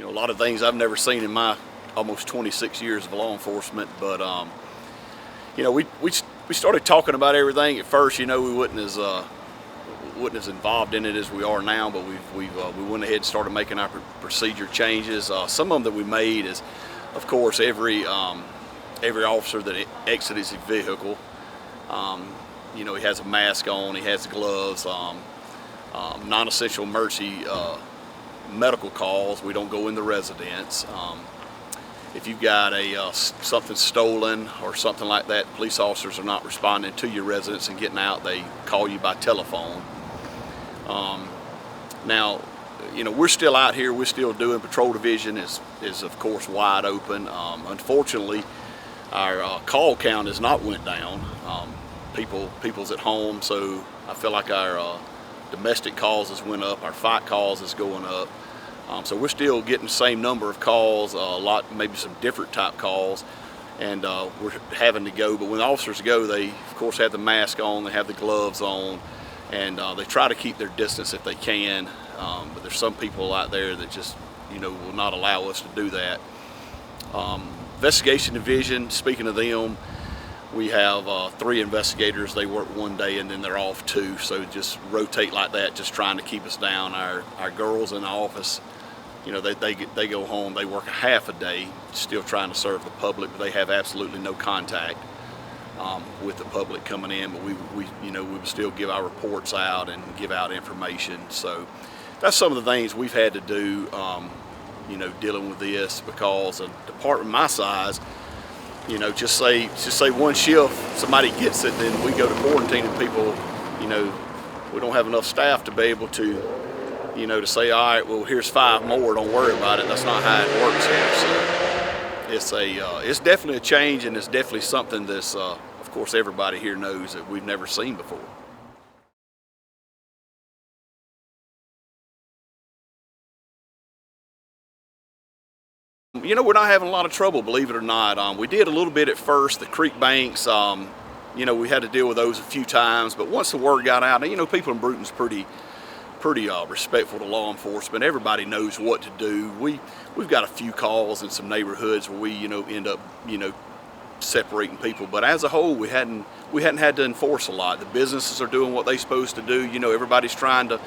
a lot of things I've never seen in my almost 26 years of law enforcement. But we started talking about everything. At first, we wasn't as involved in it as we are now, but we went ahead and started making our procedure changes. Some of them that we made is, of course, every officer that exits his vehicle, he has a mask on, he has gloves. Non-essential emergency medical calls, we don't go in the residence. If you've got something stolen or something like that, police officers are not responding to your residence and getting out. They call you by telephone. Now, we're still out here. We're still doing patrol division is of course wide open. Unfortunately, our call count has not went down. People's at home, so I feel like our domestic calls has went up. Our fight calls is going up. So we're still getting the same number of calls, maybe some different type calls, and we're having to go. But when the officers go, they of course have the mask on, they have the gloves on, and they try to keep their distance if they can. But there's some people out there that just will not allow us to do that. Investigation division, speaking of them, we have 3 investigators. They work one day and then they're off 2, so just rotate like that, just trying to keep us down. Our girls in the office, they go home, they work a half a day, still trying to serve the public, but they have absolutely no contact with the public coming in. But we would still give our reports out and give out information. So that's some of the things we've had to do, dealing with this, because a department my size, just say one shift, somebody gets it, then we go to quarantine, and people, we don't have enough staff to be able to, to say, all right, well, here's 5 more, don't worry about it. That's not how it works here. So it's definitely a change, and it's definitely something that's, of course, everybody here knows that we've never seen before. We're not having a lot of trouble, believe it or not. We did a little bit at first, the creek banks, we had to deal with those a few times, but once the word got out, people in Brewton's pretty respectful to law enforcement. Everybody knows what to do. We've got a few calls in some neighborhoods where we, end up, separating people, but as a whole, we hadn't had to enforce a lot. The businesses are doing what they're supposed to do. Everybody's trying to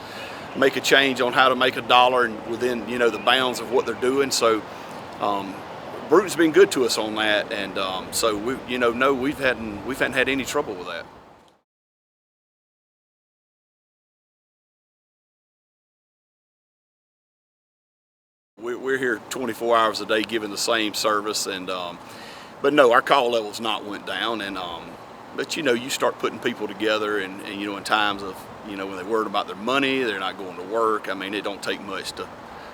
make a change on how to make a dollar and within, the bounds of what they're doing. So Brewton's been good to us on that, and so we haven't had any trouble with that. We're here 24 hours a day giving the same service, and but no, our call levels not went down, and but you start putting people together, and in times of when they're worried about their money, they're not going to work. I mean, it don't take much to.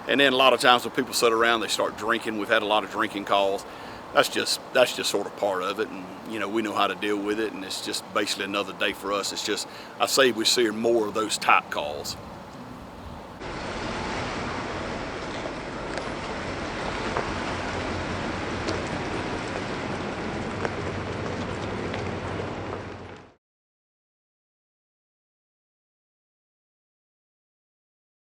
And then a lot of times when people sit around, they start drinking. We've had a lot of drinking calls. That's just sort of part of it, and we know how to deal with it, and it's just basically another day for us. It's just, I say we're seeing more of those type calls.